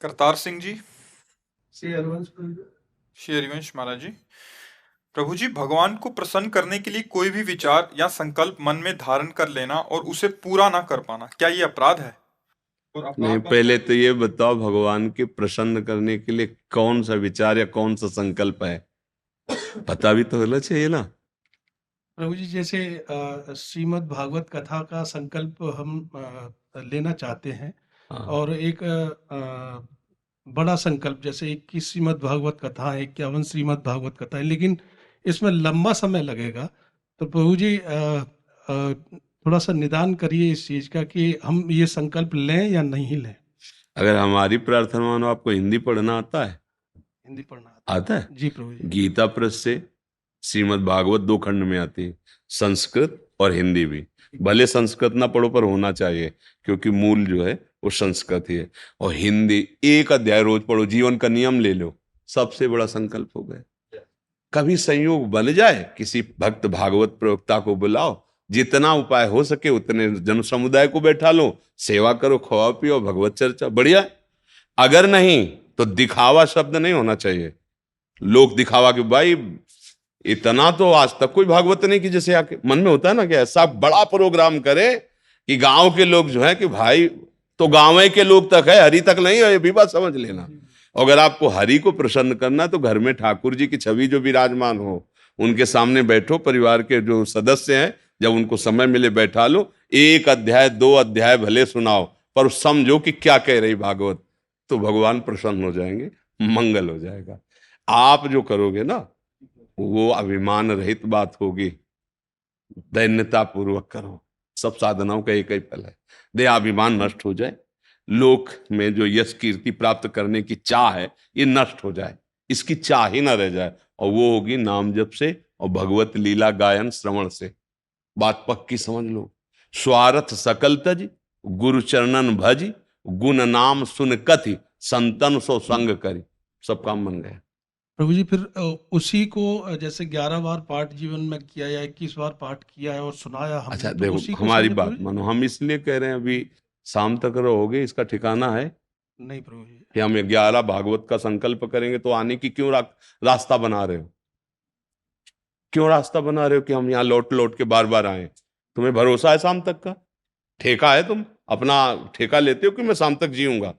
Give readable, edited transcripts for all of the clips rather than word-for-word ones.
करतार सिंह जी। श्री हरवंश प्रभु। श्री हरिवंश महाराज जी। प्रभु जी, भगवान को प्रसन्न करने के लिए कोई भी विचार या संकल्प मन में धारण कर लेना और उसे पूरा ना कर पाना, क्या ये अपराध है? और नहीं, अपराध पहले तो ये बताओ, भगवान के प्रसन्न करने के लिए कौन सा विचार या कौन सा संकल्प है? पता भी तो होना चाहिए ना। प्रभु जी, जैसे श्रीमद् भागवत कथा का संकल्प हम लेना चाहते हैं, हाँ। और एक बड़ा संकल्प, जैसे 21 श्रीमद् भागवत कथा है, 51 श्रीमद् भागवत कथा है, लेकिन इसमें लंबा समय लगेगा। तो प्रभु जी, थोड़ा सा निदान करिए इस चीज का कि हम ये संकल्प लें या नहीं लें। अगर हमारी प्रार्थना मानो, आपको हिंदी पढ़ना आता है? हिंदी पढ़ना आता है? जी प्रभु जी। गीता प्रेस से श्रीमद् भागवत 2 खंड में आती है, संस्कृत और हिंदी भी। भले संस्कृत ना पढ़ो पर होना चाहिए, क्योंकि मूल जो है वो संस्कृत ही है। और हिंदी 1 अध्याय रोज पढ़ो, जीवन का नियम ले लो, सबसे बड़ा संकल्प हो गया। कभी संयोग बन जाए, किसी भक्त भागवत प्रवक्ता को बुलाओ, जितना उपाय हो सके उतने जन समुदाय को बैठा लो, सेवा करो, खाओ पियो, भगवत चर्चा, बढ़िया है। अगर नहीं तो दिखावा शब्द नहीं होना चाहिए। लोग दिखावा कि भाई इतना तो आज तक कोई भागवत नहीं की, जैसे आके मन में होता है ना कि ऐसा बड़ा प्रोग्राम करे कि गांव के लोग जो है कि भाई, तो गांव के लोग तक है, हरि तक नहीं है, ये भी बात समझ लेना। अगर आपको हरि को प्रसन्न करना तो घर में ठाकुर जी की छवि जो विराजमान हो, उनके सामने बैठो, परिवार के जो सदस्य हैं जब उनको समय मिले बैठा लो, 1 अध्याय 2 अध्याय भले सुनाओ, पर समझो कि क्या कह रही भागवत, तो भगवान प्रसन्न हो जाएंगे, मंगल हो जाएगा। आप जो करोगे ना वो अभिमान रहित बात होगी, दैन्यता पूर्वक करो। सब साधनाओं का एक ही फल है, देहाभिमान नष्ट हो जाए, लोक में जो यश कीर्ति प्राप्त करने की चाह है ये नष्ट हो जाए, इसकी चाह ही ना रह जाए, और वो होगी नाम जप से और भगवत लीला गायन श्रवण से। बात पक्की समझ लो। स्वार्थ सकल तज, गुरु चरणन भज, गुण नाम सुन कथि, संतन सो संग करी, सब काम बन गया। प्रभु जी, फिर उसी को जैसे 11 बार पाठ जीवन में किया या 21 बार पाठ किया है और सुनाया हमने, अच्छा तो देखो, उसी को हमारी समझे बात प्रभु जी? मानो, हम इसलिए कह रहे हैं अभी शाम तक रहोगे, इसका ठिकाना है नहीं प्रभु जी। कि हम 11 भागवत का संकल्प करेंगे, तो आने की क्यों रास्ता बना रहे हो? क्यों रास्ता बना रहे हो कि हम यहाँ लौट लौट के बार बार आए? तुम्हें भरोसा है शाम तक का? ठेका है, तुम अपना ठेका लेते हो कि मैं शाम तक जीऊंगा?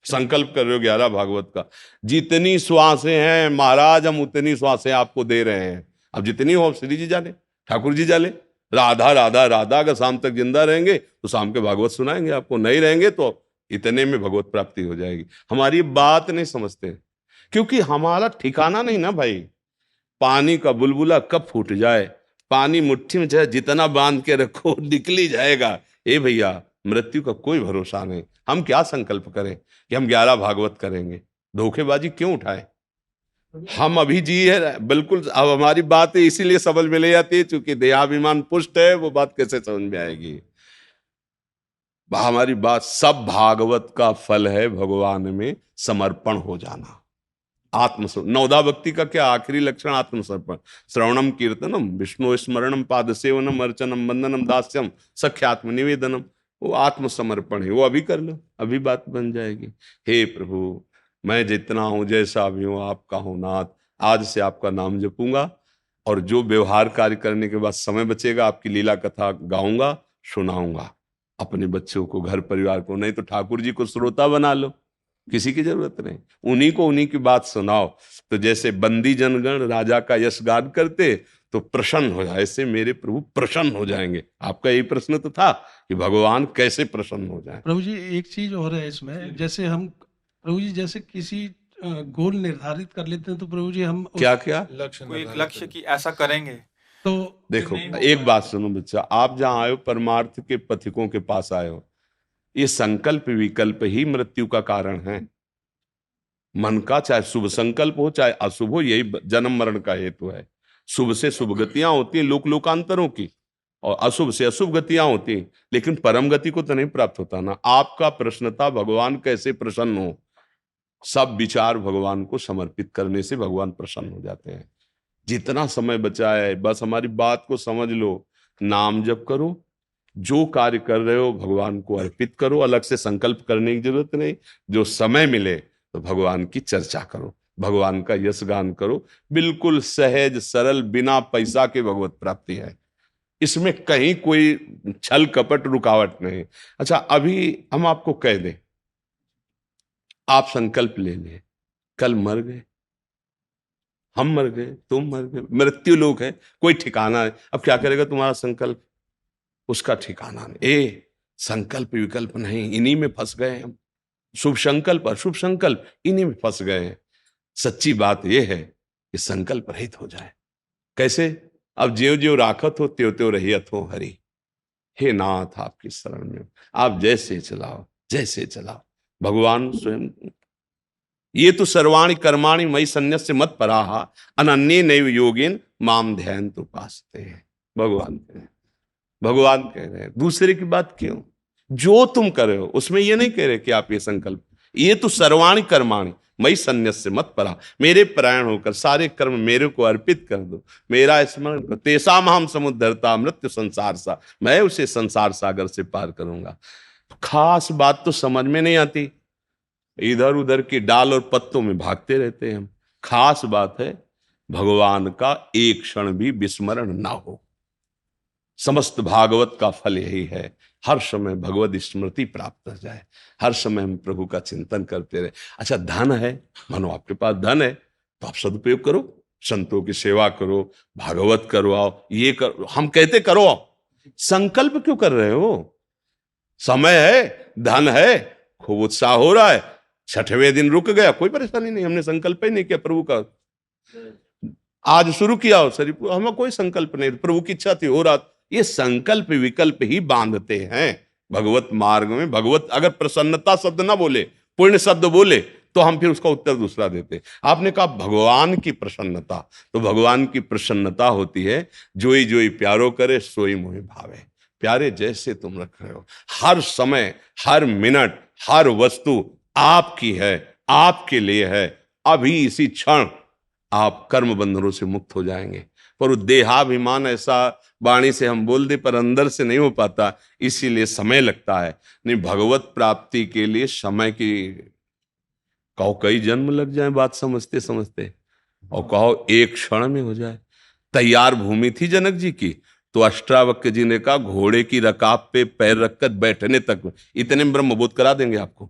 संकल्प कर रहे हो 11 भागवत का। जितनी श्वासें हैं महाराज, हम उतनी श्वासें आपको दे रहे हैं। अब जितनी हो श्री जी जाने, ठाकुर जी जाने। राधा राधा राधा, अगर शाम तक जिंदा रहेंगे तो शाम के भागवत सुनाएंगे आपको, नहीं रहेंगे तो इतने में भगवत प्राप्ति हो जाएगी। हमारी बात नहीं समझते, क्योंकि हमारा ठिकाना नहीं ना भाई। पानी का बुलबुला कब फूट जाए, पानी मुट्ठी में चाहे जितना बांध के रखो निकली जाएगा। ए भैया, मृत्यु का कोई भरोसा नहीं। हम क्या संकल्प करें कि हम 11 भागवत करेंगे? धोखेबाजी क्यों उठाए? हम अभी जी है बिल्कुल। अब हमारी बात इसीलिए समझ में ले जाती है क्योंकि देहाभिमान पुष्ट है, वो बात कैसे समझ में आएगी? हमारी बात, सब भागवत का फल है भगवान में समर्पण हो जाना। आत्मसमर्पण, नवदा भक्ति का क्या आखिरी लक्षण? आत्मसमर्पण। श्रवणम कीर्तनम विष्णु स्मरणम पाद सेवनम अर्चनम बंदनम दास्यम सख्यात्म निवेदनम, वो आत्मसमर्पण है। वो अभी कर लो, अभी बात बन जाएगी। हे प्रभु, मैं जितना हूं, जैसा भी हूं, आपका हूं नाथ। आज से आपका नाम जपूंगा, और जो व्यवहार कार्य करने के बाद समय बचेगा आपकी लीला कथा गाऊंगा, सुनाऊंगा अपने बच्चों को, घर परिवार को। नहीं तो ठाकुर जी को श्रोता बना लो, किसी की जरूरत नहीं, उन्हीं को उन्हीं की बात सुनाओ। तो जैसे बंदी जनगण राजा का यश गान करते तो प्रसन्न हो जाए, ऐसे मेरे प्रभु प्रसन्न हो जाएंगे। आपका यही प्रश्न तो था कि भगवान कैसे प्रसन्न हो जाए। प्रभु जी, एक चीज और है इसमें, जैसे हम प्रभु जी जैसे किसी गोल निर्धारित कर लेते हैं, तो प्रभु जी हम क्या क्या? कोई एक लक्ष्य कि ऐसा करेंगे। तो देखो, एक बात सुनो बच्चा, आप जहां आए हो परमार्थ के पथिकों के पास आए हो। ये संकल्प विकल्प ही मृत्यु का कारण है। मन का चाहे शुभ संकल्प हो चाहे अशुभ हो, यही जन्म मरण का हेतु है। शुभ से शुभ गतियां होती हैं लोक लोकांतरों की, और अशुभ से अशुभ गतियां होती हैं, लेकिन परम गति को तो नहीं प्राप्त होता ना। आपका प्रश्न था भगवान कैसे प्रसन्न हो। सब विचार भगवान को समर्पित करने से भगवान प्रसन्न हो जाते हैं। जितना समय बचा है बस हमारी बात को समझ लो, नाम जप करो, जो कार्य कर रहे हो भगवान को अर्पित करो, अलग से संकल्प करने की जरूरत नहीं। जो समय मिले तो भगवान की चर्चा करो, भगवान का यश गान करो। बिल्कुल सहज सरल, बिना पैसा के भगवत प्राप्ति है, इसमें कहीं कोई छल कपट रुकावट नहीं। अच्छा, अभी हम आपको कह दें, आप संकल्प ले लें, कल मर गए, हम मर गए, तुम मर गए, मृत्यु लोक है, कोई ठिकाना है, अब क्या करेगा तुम्हारा संकल्प? उसका ठिकाना नहीं। संकल्प विकल्प नहीं, इन्हीं में फंस गए हम। शुभ संकल्प अशुभ संकल्प, इन्हीं में फंस गए हैं। सच्ची बात यह है कि संकल्प रहित हो जाए। कैसे? अब ज्यों ज्यों राखत हो त्यों त्यों रहियत हो हरि। हे नाथ, आपकी शरण में आप जैसे चलाओ, जैसे चलाओ। भगवान स्वयं, ये तो सर्वाणि कर्माणि मयि सन्न्यस्य मत पराहा अनन्ये नैव योगेन माम ध्यायन्त उपासते। भगवान कह रहे हैं, भगवान कह रहे हैं, दूसरे की बात क्यों? जो तुम कर रहे हो उसमें ये नहीं कह रहे कि आप ये संकल्प, ये तो सर्वाणि कर्माणि मयि सन्न्यस्य मत परा, मेरे परायण होकर सारे कर्म मेरे को अर्पित कर दो, मेरा स्मरण करो। तेसाम हम समुद्धरता मृत्यु संसार सा, मैं उसे संसार सागर से पार करूंगा। खास बात तो समझ में नहीं आती, इधर उधर की डाल और पत्तों में भागते रहते हैं हम। खास बात है भगवान का एक क्षण भी विस्मरण ना हो। समस्त भागवत का फल यही है, हर समय भगवत स्मृति प्राप्त हो जाए, हर समय हम प्रभु का चिंतन करते रहे। अच्छा, धन है, मानो आपके पास धन है तो आप सदुपयोग करो, संतों की सेवा करो, भागवत करवाओ, ये करो, हम कहते करो। संकल्प क्यों कर रहे हो? समय है, धन है, खूब उत्साह हो रहा है, 6वें दिन रुक गया, कोई परेशानी नहीं, हमने संकल्प ही नहीं किया प्रभु का। आज शुरू किया हो सर, हमें कोई संकल्प नहीं, प्रभु की इच्छा थी, हो रहा। ये संकल्प विकल्प ही बांधते हैं भगवत मार्ग में। भगवत अगर प्रसन्नता शब्द ना बोले, पुण्य शब्द बोले, तो हम फिर उसका उत्तर दूसरा देते। आपने कहा भगवान की प्रसन्नता, तो भगवान की प्रसन्नता होती है जोई जोई प्यारो करे सोई मोहि भावे। प्यारे, जैसे तुम रख रहे हो, हर समय, हर मिनट, हर वस्तु आपकी है, आपके लिए है। अभी इसी क्षण आप कर्म बंधनों से मुक्त हो जाएंगे। पर वो देहाभिमान ऐसा वाणी से हम बोल दे पर अंदर से नहीं हो पाता, इसीलिए समय लगता है। नहीं, भगवत प्राप्ति के लिए समय की, कहो कई जन्म लग जाए बात समझते समझते, और कहो एक क्षण में हो जाए। तैयार भूमि थी जनक जी की, तो अष्टावक्र जी ने कहा घोड़े की रकाब पे पैर रखकर बैठने तक इतने में ब्रह्मबोध करा देंगे आपको।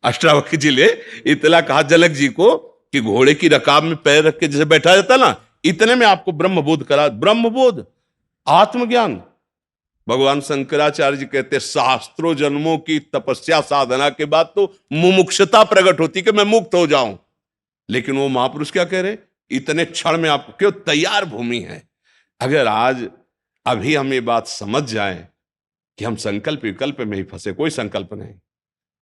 अष्टावक्र जी ने इतना कहा जनक जी को कि घोड़े की रकाब में पैर रख के जैसे बैठा जाता ना, इतने में आपको ब्रह्मबोध करा। ब्रह्मबोध, आत्मज्ञान। भगवान शंकराचार्य जी कहते शास्त्रों जन्मों की तपस्या साधना के बाद तो मुमुक्षुता प्रकट होती कि मैं मुक्त हो जाऊं। लेकिन वो महापुरुष क्या कह रहे? इतने क्षण में आपको क्यों, तैयार भूमि है। अगर आज अभी हम ये बात समझ जाएं कि हम संकल्प विकल्प में ही फंसे, कोई संकल्प नहीं,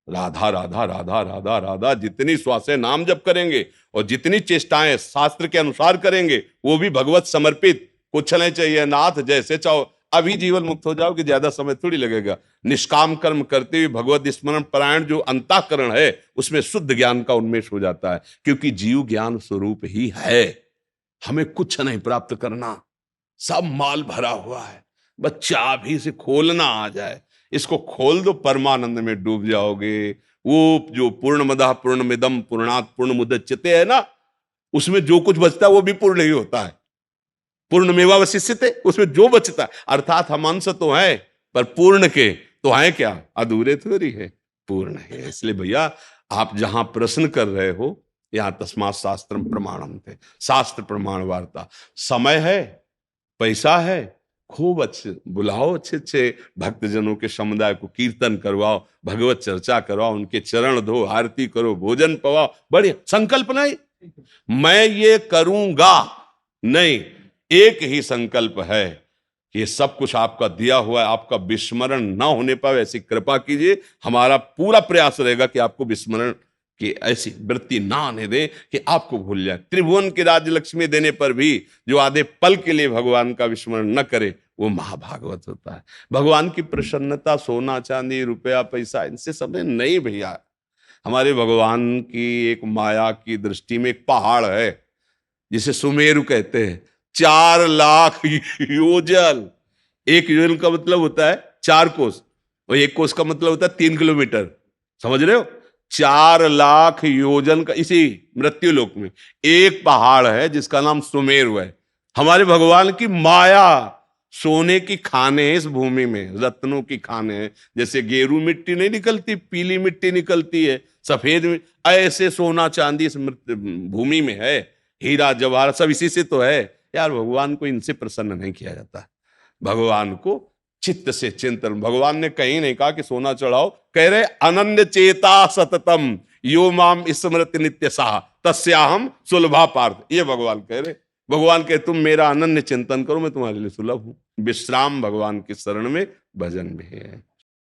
राधा राधा राधा राधा राधा, जितनी श्वासें नाम जप करेंगे और जितनी चेष्टाएं शास्त्र के अनुसार करेंगे, वो भी भगवत समर्पित, कुछ नहीं चाहिए, नाथ जैसे चाहो, अभी जीवन मुक्त हो जाओ कि ज्यादा समय थोड़ी लगेगा। निष्काम कर्म करते हुए भगवत स्मरण परायण जो अंतःकरण है, उसमें शुद्ध ज्ञान का उन्मेष हो जाता है, क्योंकि जीव ज्ञान स्वरूप ही है। हमें कुछ नहीं प्राप्त करना, सब माल भरा हुआ है, बस चाबी से खोलना आ जाए, इसको खोल दो, परमानंद में डूब जाओगे। वो जो पूर्णमदः पूर्णमिदं पूर्णात् पूर्णमुदच्यते है ना, उसमें जो कुछ बचता है वो भी पूर्ण ही होता है। पूर्णमेवावशिष्यते, उसमें जो बचता है, अर्थात हम अंश तो है पर पूर्ण के तो है क्या, अधूरे थोड़ी है, पूर्ण है। इसलिए भैया, आप जहां प्रश्न कर रहे हो, यहां तस्मात् शास्त्रम प्रमाणम थे, शास्त्र प्रमाण वार्ता। समय है, पैसा है, खूब अच्छे बुलाओ, अच्छे अच्छे भक्तजनों के समुदाय को कीर्तन करवाओ, भगवत चर्चा करवाओ, उनके चरण धो, आरती करो, भोजन पवाओ, बढ़िया। संकल्प नहीं मैं ये करूंगा, नहीं, एक ही संकल्प है कि ये सब कुछ आपका दिया हुआ है, आपका विस्मरण ना होने पाए ऐसी कृपा कीजिए। हमारा पूरा प्रयास रहेगा कि आपको विस्मरण की ऐसी वृत्ति ना आने दे कि आपको भूल जाए। त्रिभुवन की राज्य लक्ष्मी देने पर भी जो आधे पल के लिए भगवान का विस्मरण न करे, वो महाभागवत होता है। भगवान की प्रसन्नता सोना चांदी रुपया पैसा इनसे सब नहीं भैया। हमारे भगवान की एक माया की दृष्टि में एक पहाड़ है जिसे सुमेरु कहते हैं, 4 लाख योजन। एक योजन का मतलब होता है 4 कोस, और 1 कोस का मतलब होता है 3 किलोमीटर, समझ रहे हो? 4 लाख योजन का इसी मृत्यु लोक में एक पहाड़ है जिसका नाम सुमेरु है। हमारे भगवान की माया, सोने की खाने हैं इस भूमि में, रत्नों की खाने हैं। जैसे गेरू मिट्टी नहीं निकलती, पीली मिट्टी निकलती है, सफेद ऐसे सोना चांदी इस भूमि में है, हीरा जवाहर सब इसी से तो है यार। भगवान को इनसे प्रसन्न नहीं किया जाता। भगवान को चित्त से चिंतन, भगवान ने कहीं नहीं कहा कि सोना चढ़ाओ, कह रहे अनन्य चेता सततम यो माम स्मृति नित्य साह तस्याहम सुलभा पार्थ, ये भगवान कह रहे। भगवान कहे तुम मेरा अनन्य चिंतन करो, मैं तुम्हारे लिए सुलभ हूं। विश्राम भगवान की शरण में, भजन भी है।